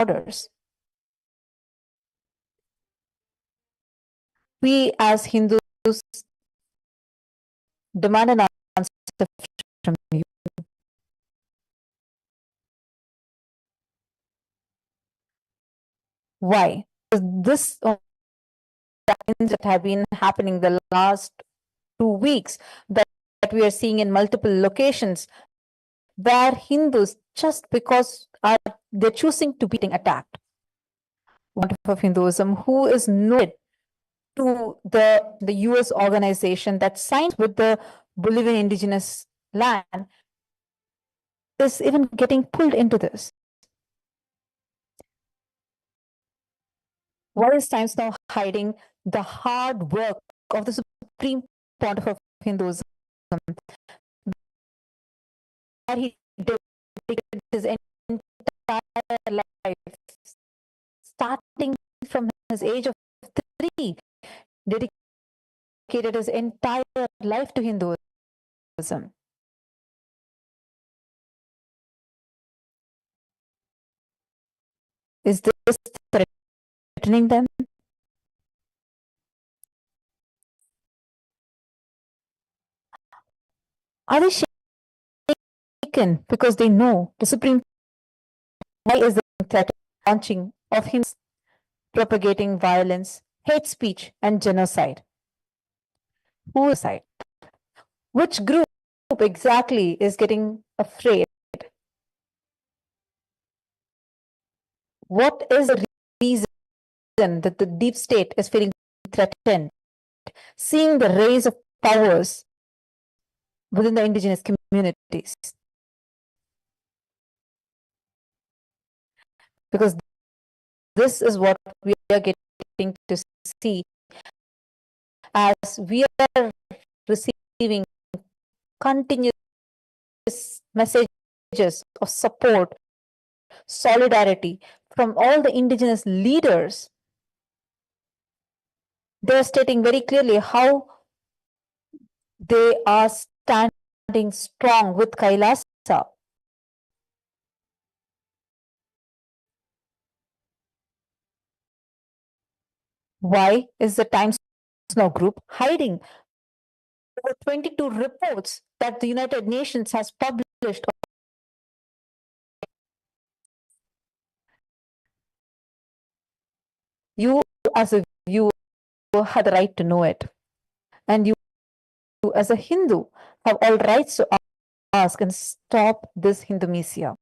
borders. We as Hindus demand an answer from you. Why? This that have been happening the last 2 weeks, that we are seeing in multiple locations, where Hindus, just because they're choosing to be attacked. One of Hinduism, who is noted to the US organization that signs with the Bolivian indigenous land, is even getting pulled into this. Why is Times Now hiding the hard work of the Supreme Pontiff of Hinduism, where he dedicated his entire life, starting from his age of 3, dedicated his entire life to Hinduism? Is this threatening them? Are they shaken because they know the Supreme? Why is the threat launching of him propagating violence, hate speech, and genocide? Who is side? Which group exactly is getting afraid? What is the reason that the deep state is feeling threatened, seeing the rise of powers within the indigenous communities? Because this is what we are getting to see as we are receiving continuous messages of support, solidarity from all the indigenous leaders. They're stating very clearly how they are standing strong with KAILASA. Why is the Times Now group hiding over 22 reports that the United Nations has published? You, as a viewer, have the right to know it. And you, as a Hindu, have all rights to ask and stop this Hindumisic.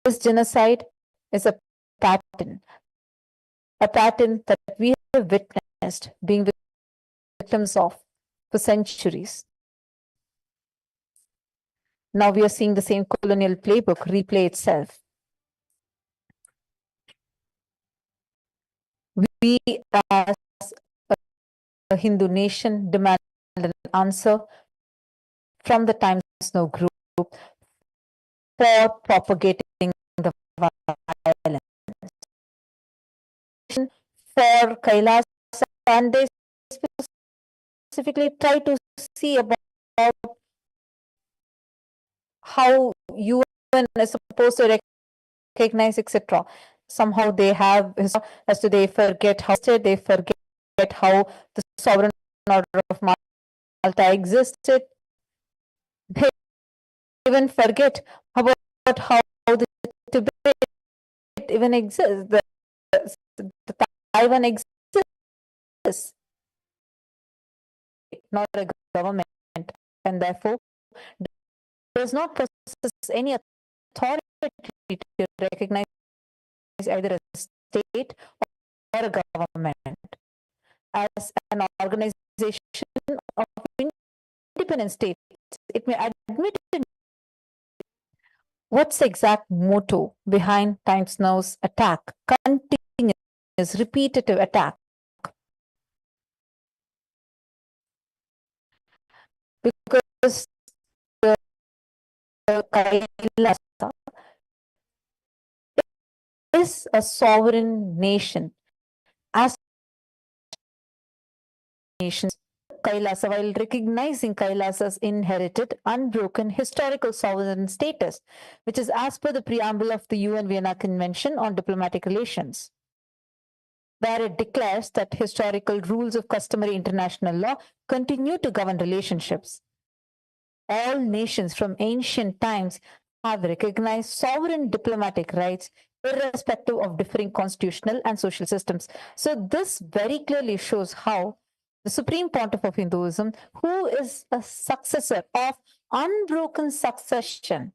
This genocide is a pattern that we have witnessed being victims of for centuries. Now we are seeing the same colonial playbook replay itself. We, as a Hindu nation, demand an answer from the Times Now group for propagating the violence. For KAILASA, and they specifically try to see about how UN is supposed to recognize, etc. Somehow they have, as to they forget how the sovereign order of Malta existed. They even forget about how the Tibet even exists, the Taiwan exists, not a government, and therefore does not possess any authority to recognize either a state or a government as an organization of independent states. It may admit it. What's the exact motto behind Times Now's attack? Continuous, repetitive attack. Because the KAILASA is a sovereign nation, as nations KAILASA, while recognizing KAILASA's inherited, unbroken historical sovereign status, which is as per the preamble of the UN Vienna Convention on Diplomatic Relations, where it declares that historical rules of customary international law continue to govern relationships. All nations from ancient times have recognized sovereign diplomatic rights irrespective of differing constitutional and social systems. So, this very clearly shows how the Supreme Pontiff of Hinduism, who is a successor of unbroken succession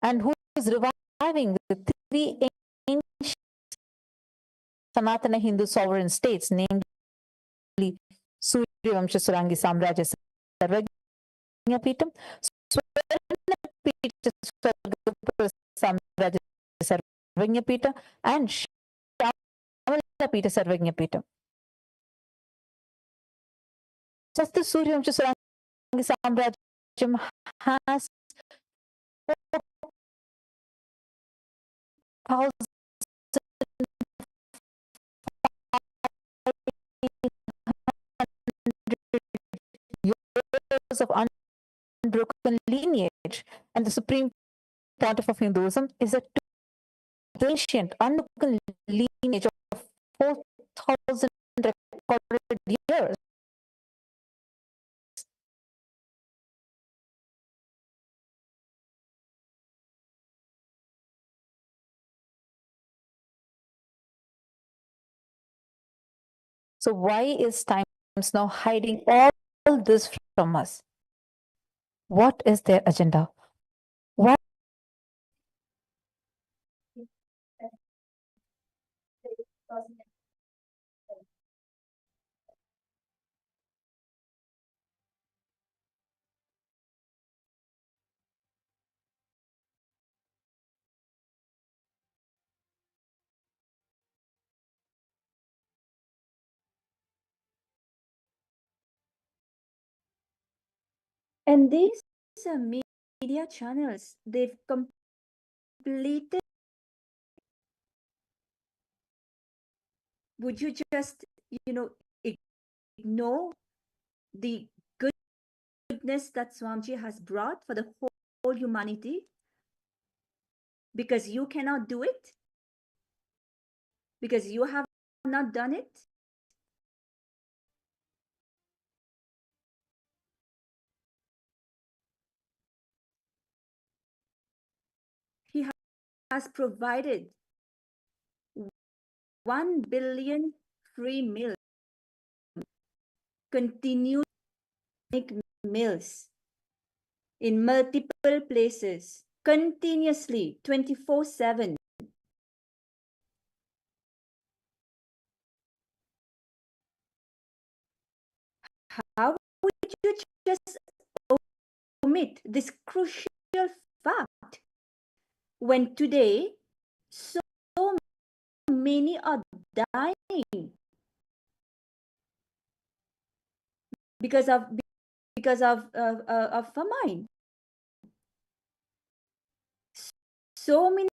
and who is reviving the three ancient Sanatana Hindu sovereign states, namely Suryavamsha Surangi Samrajya Sarvagya Peetam, Swarnapita Samrajya Sarvagya Peetam, and Shamalapita Sarvagya Peetam. Just the Suryavamsha Surangi Samrajyam has 4,000 years of unbroken lineage, and the Supreme Pontiff of Hinduism is a ancient, unbroken lineage of 4,000 recorded years. So why is Times now hiding all this from us? What is their agenda? What And these media channels, they've completed. Would you just, ignore the goodness that Swamiji has brought for the whole humanity? Because you cannot do it? Because you have not done it? He has provided 1 billion free meals, continued meals in multiple places, continuously, 24/7. How would you just omit this crucial fact when today so many are dying because of famine? So many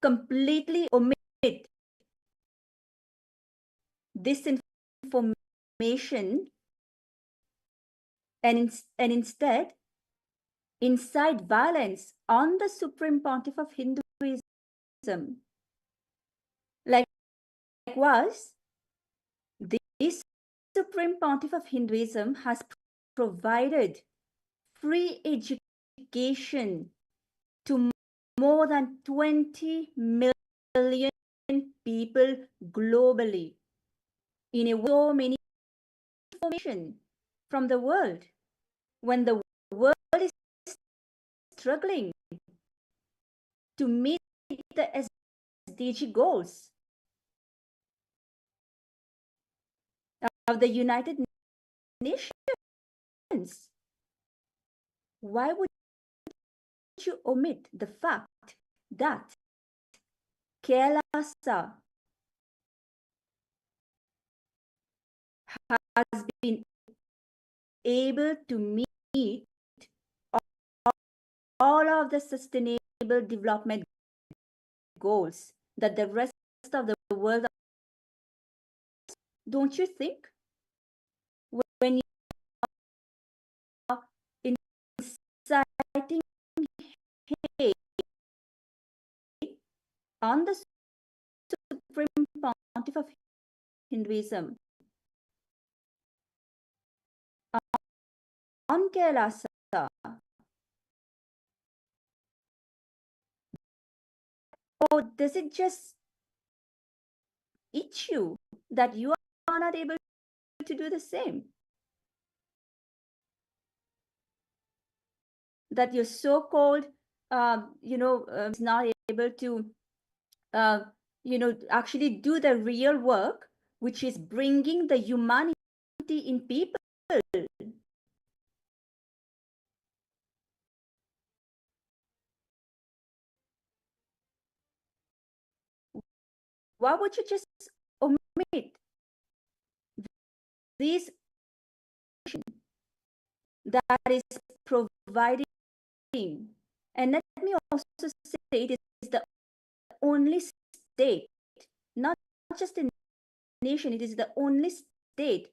completely omit this information and instead incite violence on the Supreme Pontiff of Hinduism. Likewise, this Supreme Pontiff of Hinduism has provided free education to more than 20 million people globally in so many information from the world, when the world is struggling to meet the SDG goals of the United Nations. Why would you omit the fact that KAILASA has been able to meet all of the sustainable development goals that the rest of the world Don't you think? When you are inciting hate on the Supreme Pontiff of Hinduism, on KAILASA, or does it just itch you that you are not able to do the same? That your so-called, is not able to, actually do the real work, which is bringing the humanity in people. Why would you just omit these that is providing? And let me also say it is the only state, not just a nation, it is the only state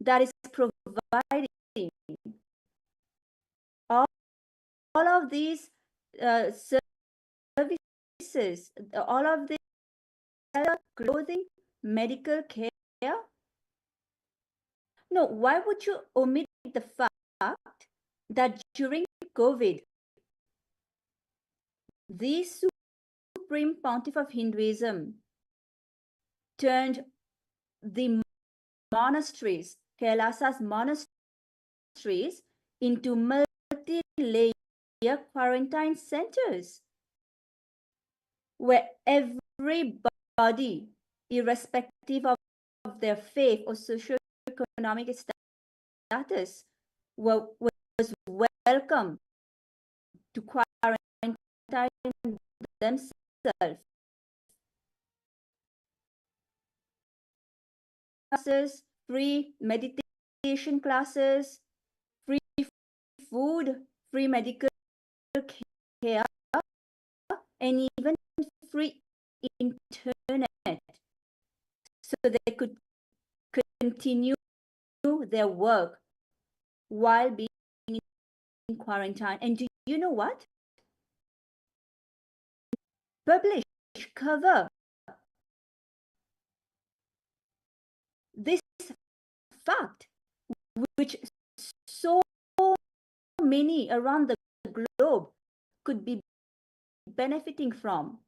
that is providing all of these services, all of the clothing, medical care. No, why would you omit the fact that during COVID, the Supreme Pontiff of Hinduism turned the monasteries, KAILASA's monasteries, into multi-layer quarantine centers where everybody, irrespective of their faith or socio-economic status, was welcome to quarantine themselves. Classes, free meditation classes, free food, free medical care, and even free internet, so they could continue their work while being in quarantine. And do you know what? Publish, cover this fact, which so many around the globe could be benefiting from.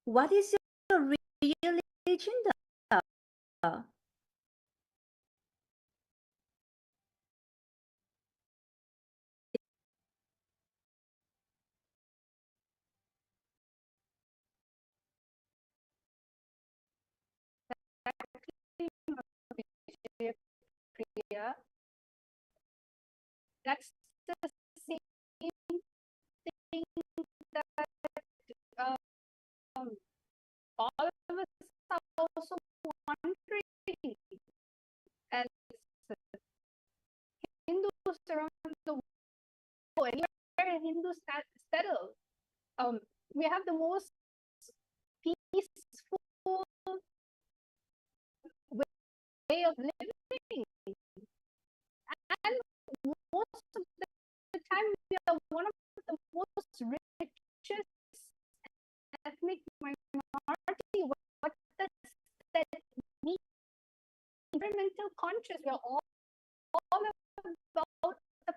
What is your real agenda? Priya, that's the same thing that all of us are also wondering as Hindus around the world, anywhere Hindus settle. We have the most peaceful way of living, and most of the time we are one of the most richest ethnic minority. What does that mean? Environmental conscious. We're all about the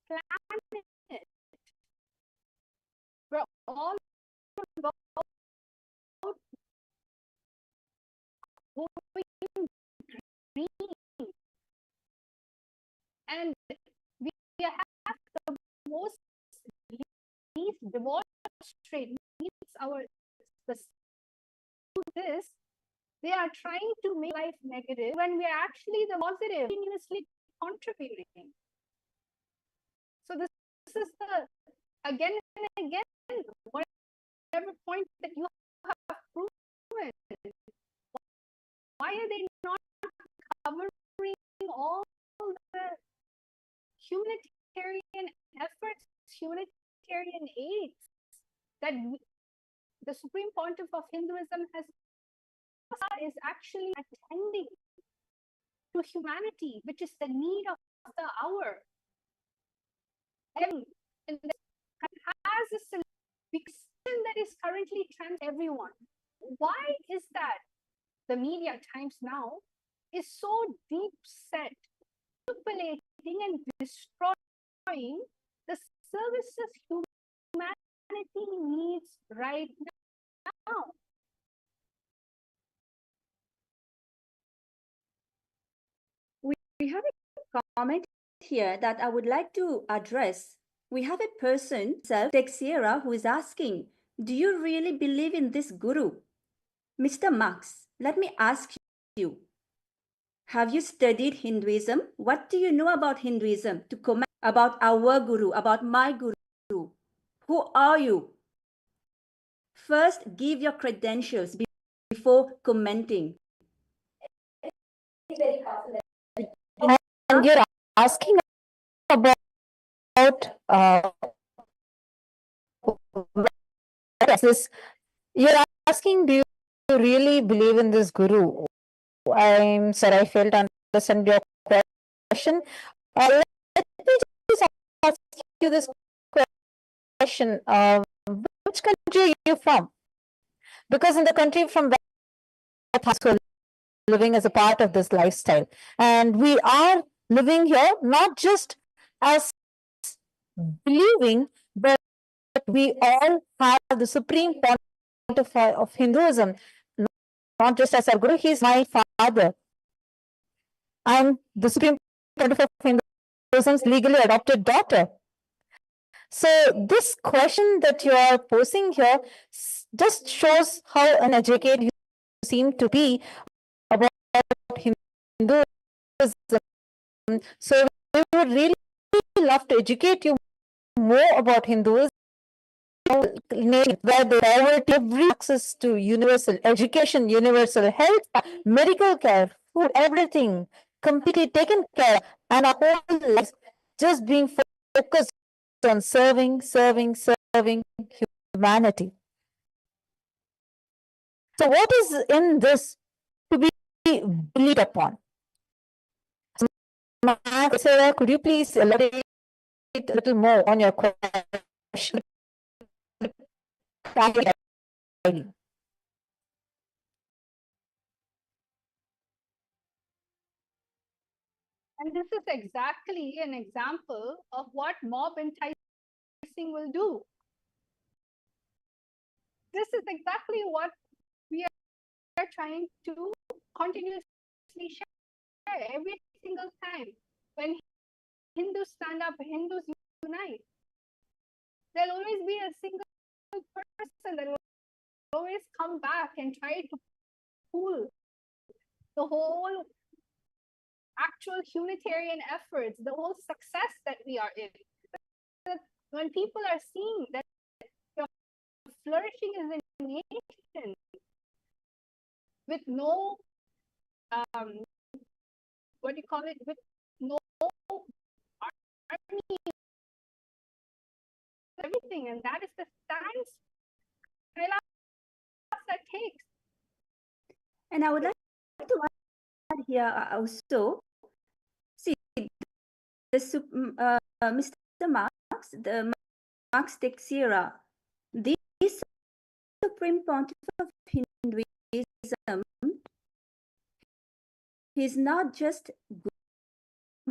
planet. We're all about going green, and we have the most least divorce rate. Means our this, they are trying to make life negative when we are actually the positive, continuously contributing. So this is the again and again, whatever point that you have proven, why are they not covering all the humanitarian efforts, humanitarian aids that the Supreme Pontiff of Hinduism is actually attending to humanity, which is the need of the hour. And has a solution that is currently trans everyone. Why is that? The media at times now is so deep set, manipulating and destroying the services humanity needs right now. We have a comment here that I would like to address. We have a person, Texera, who is asking, do you really believe in this guru? Mr. Marx, let me ask you, have you studied Hinduism? What do you know about Hinduism to comment about our guru, about my guru? Who are you? First, give your credentials before commenting. And you're asking about this. You're asking, do you really believe in this guru? I'm sorry, I failed to understand your question. Let me just ask you this question. Which country are you from? Because in the country from where we're living as a part of this lifestyle, and we are living here not just as believing, but we all have the Supreme Pontiff of Hinduism, not just as our guru. He's my father. I'm the Supreme Pontiff of Hinduism's legally adopted daughter. So this question that you are posing here just shows how uneducated you seem to be about Hinduism. So we would really love to educate you more about Hinduism, where they forward every access to universal education, universal health, medical care, food, everything completely taken care of, and our whole lives just being focused on serving humanity. So what is in this to be believed upon? Sarah, could you please elaborate a little more on your question? And this is exactly an example of what mob enticing will do. This is exactly what we are trying to continuously share every single time. When Hindus stand up, Hindus unite, there'll always be a single person that will always come back and try to pull the whole actual humanitarian efforts, the whole success that we are in. When people are seeing that you're flourishing as a nation with no, what do you call it, with no army, everything, and that is the stance KAILASA takes. And I would like to add here also, see, Mr. Marx, the Marx Texera, this Supreme Pontiff of Hinduism, he's not just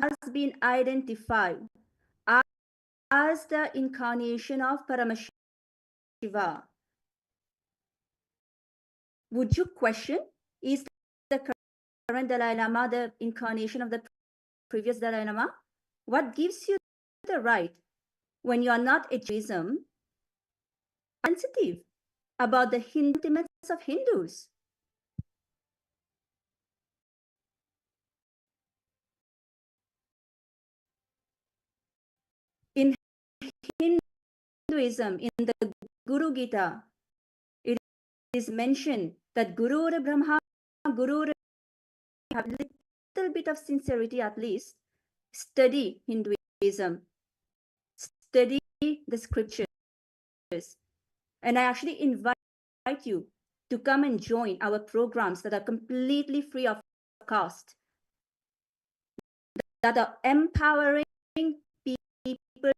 has been identified as the incarnation of Paramashiva. Would you question, is the current Dalai Lama the incarnation of the previous Dalai Lama? What gives you the right, when you are not a Judaism, sensitive about the sentiments of Hindus? In Hinduism, in the Guru Gita, it is mentioned that Guru Brahma, Guru have a little bit of sincerity at least, study Hinduism, study the scriptures. And I actually invite you to come and join our programs that are completely free of cost, that are empowering people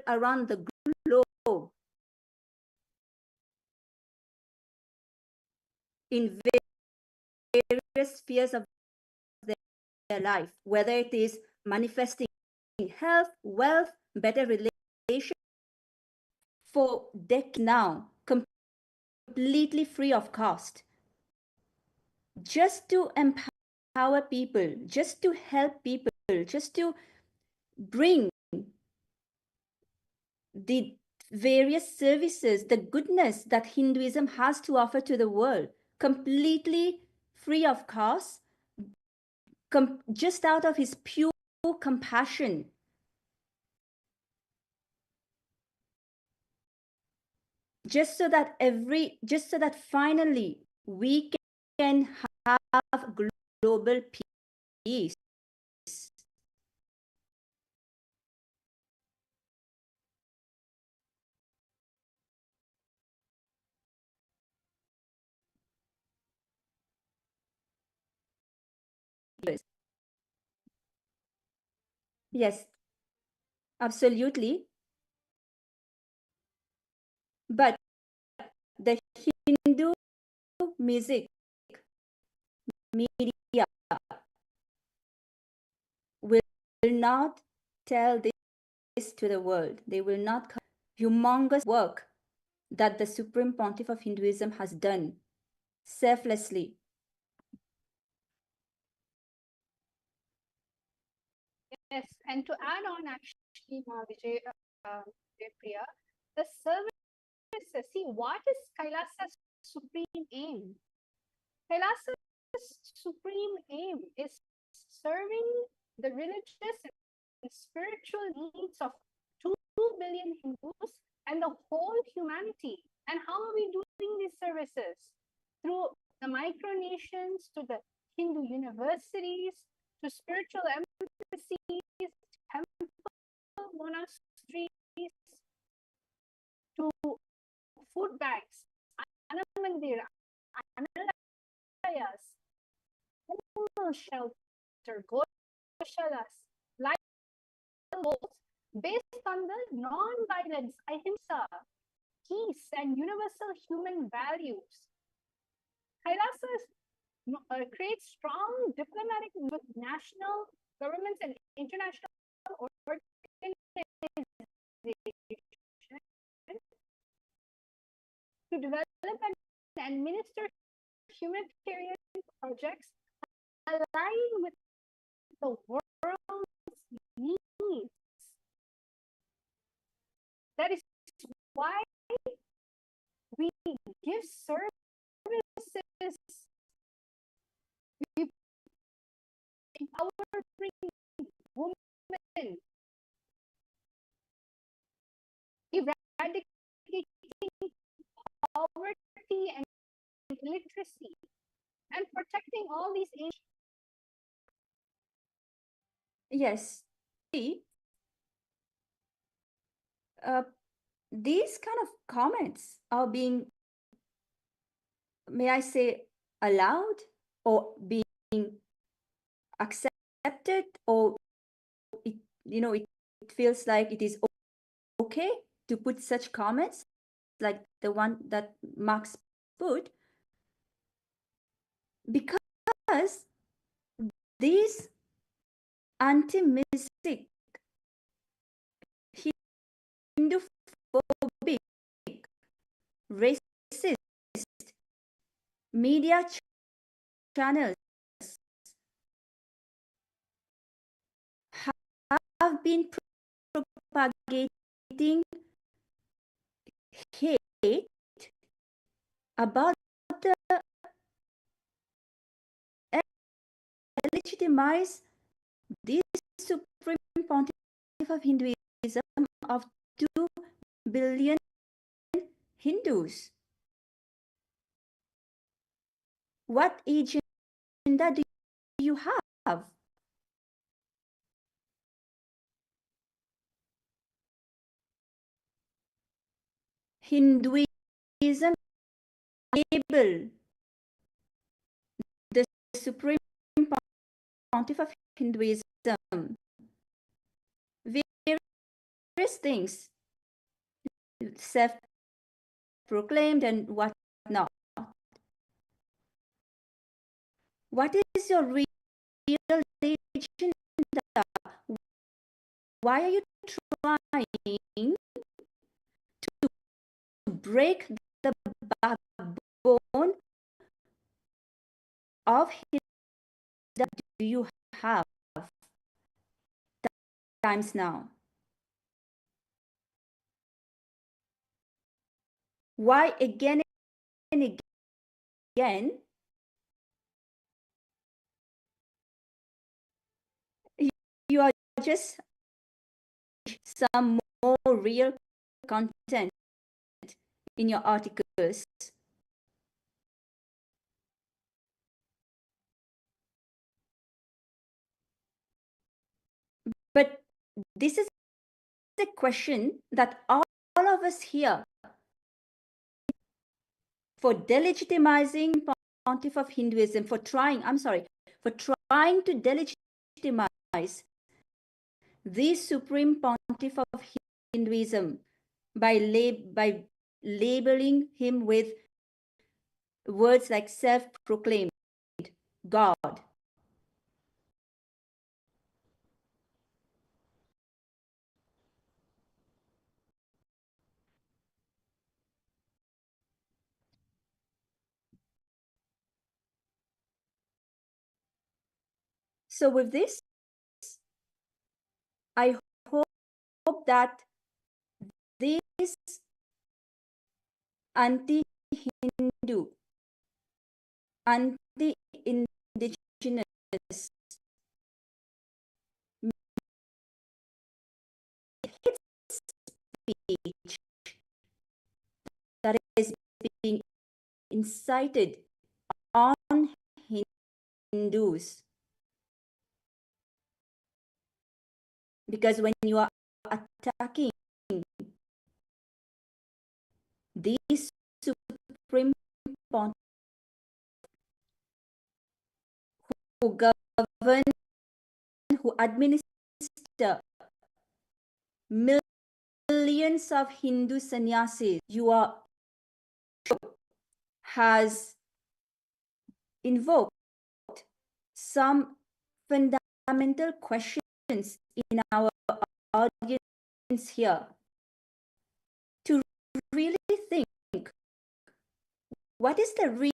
around the globe in various spheres of their life, whether it is manifesting health, wealth, better relations. For decades now, completely free of cost, just to empower people, just to help people, just to bring the various services, the goodness that Hinduism has to offer to the world, completely free of cost, just out of his pure compassion. Just so that finally we can have global peace. Yes, absolutely. But the Hindu music media will not tell this to the world. They will not cover humongous work that the Supreme Pontiff of Hinduism has done selflessly. Yes, and to add on, actually, Priya, the services. See, what is Kailasa's supreme aim? Kailasa's supreme aim is serving the religious and spiritual needs of 2 billion Hindus and the whole humanity. And how are we doing these services? Through the micronations, to the Hindu universities, to spiritual embassies, temple monasteries, to food banks, Anamandira, Analayas, animal shelter, goshalas, life goals based on the non-violence, ahimsa, peace, and universal human values. Kailasa creates strong diplomatic with national governments and international organizations to develop and administer humanitarian projects aligned with the world's needs. That is why we give services. We empowering women, eradicating poverty and illiteracy, and protecting all these ancient. Yes. These kind of comments are being, may I say, allowed or being accepted, or it feels like it is okay to put such comments like the one that Marx put, because these anti-mystic, Hindu-phobic, racist media channels have been propagating hate about the legitimize this Supreme Pontiff of Hinduism of 2 billion Hindus. What agenda do you have? Hinduism able the Supreme Pontiff of Hinduism various things, self-proclaimed and what not. What is your real agenda? Why are you trying to break the backbone of Hinduism that do you have times now? Why again and again you are just some more real content in your articles? But this is a question that all of us here, for delegitimizing Pontiff of Hinduism, for trying to delegitimize the Supreme Pontiff of Hinduism by labeling him with words like self-proclaimed God. So with this, I hope that this anti-Hindu, anti-indigenous hate speech that is being incited on Hindus, because when you are attacking the Supreme Pontiff who govern, who administer millions of Hindu sannyasis, has invoked some fundamental questions in our audience here to really think, what is the real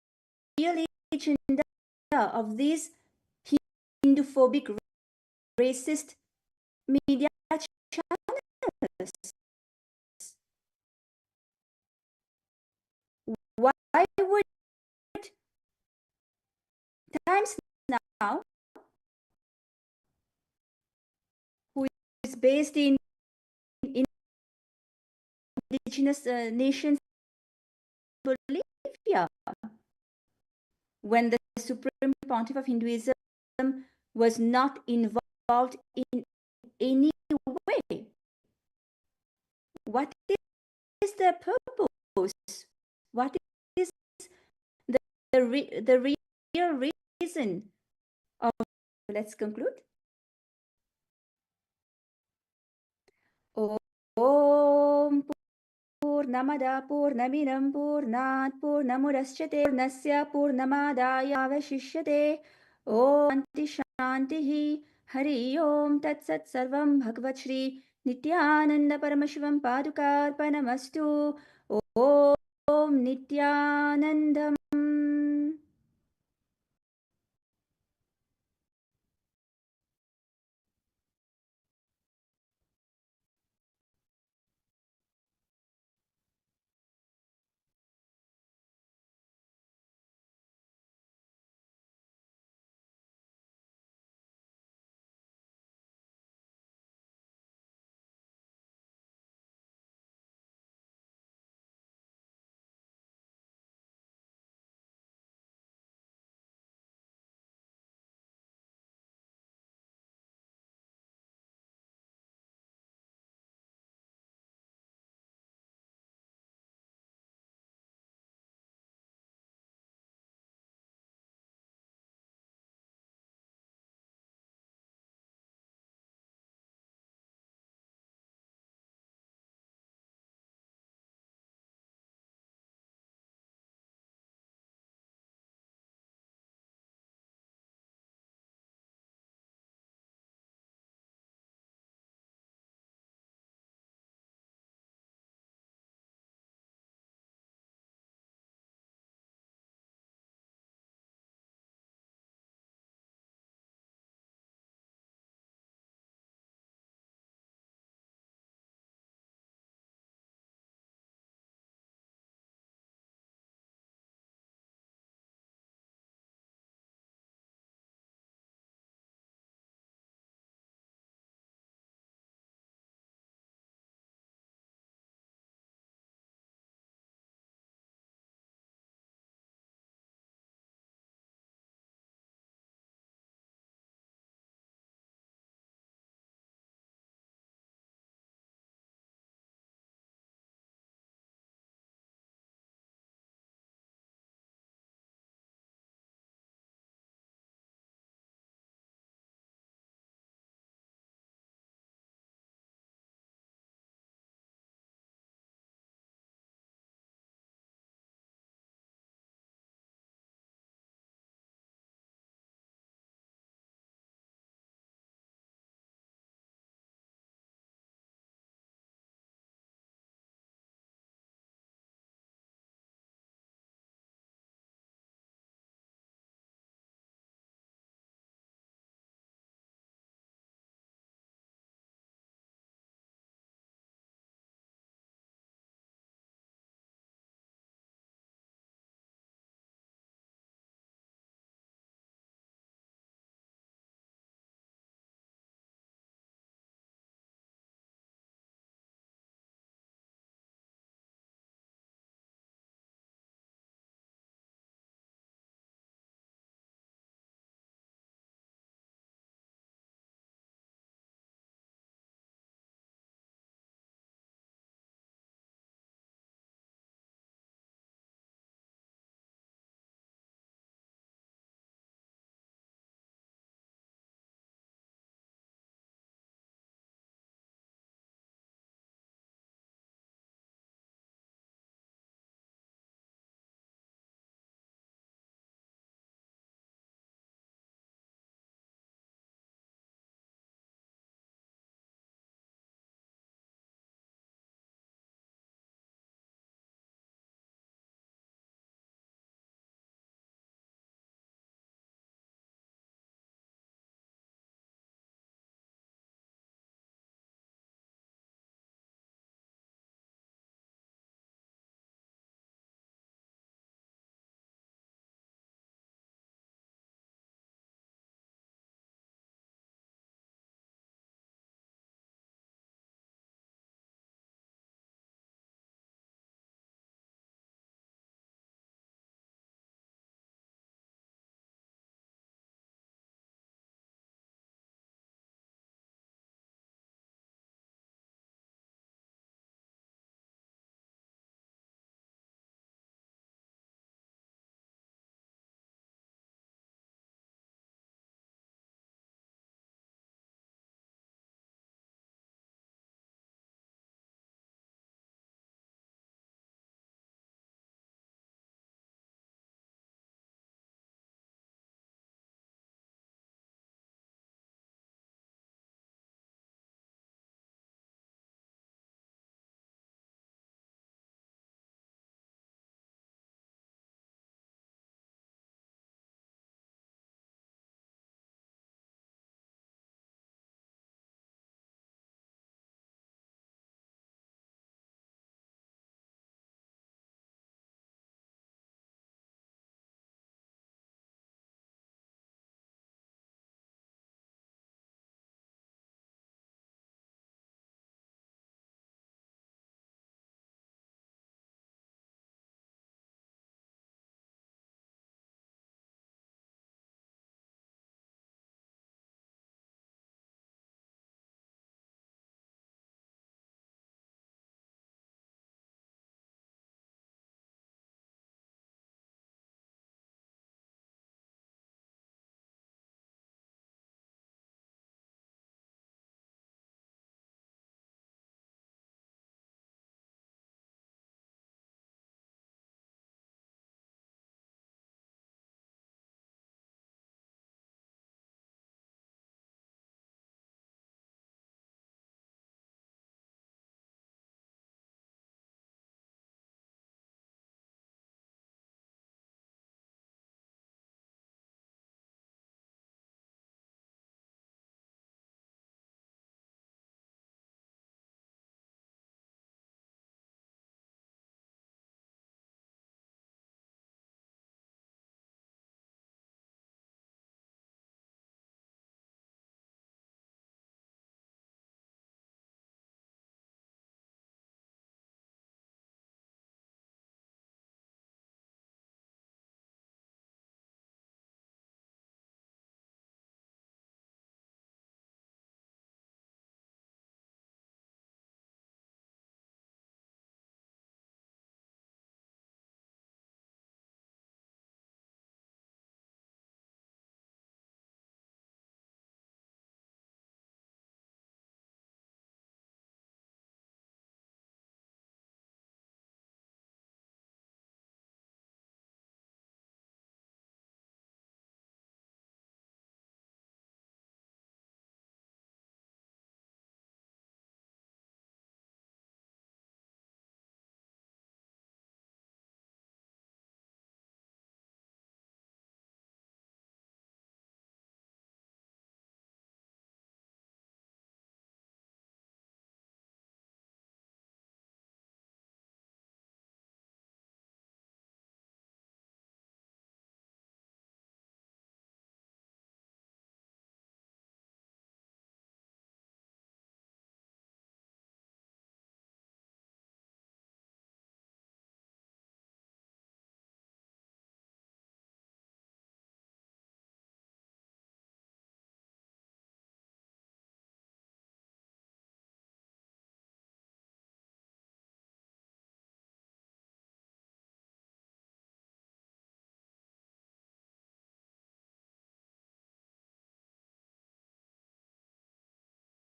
agenda of these Hinduphobic, racist media channels? Why would Times Now, who is based in indigenous nations, Bolivia, when the Supreme Pontiff of Hinduism was not involved in any way? What is their purpose? What is the real reason of? Let's conclude. Om Purnamada Purnamidam Purnat Purnamudachyate Purnasya Purnamadaya Avashishyate. Om Shanti Hari Om Tat Sat Sarvam Bhagavad Shri Nithyananda Paramashivam Padukarpanamastu. Om Nithyanandam.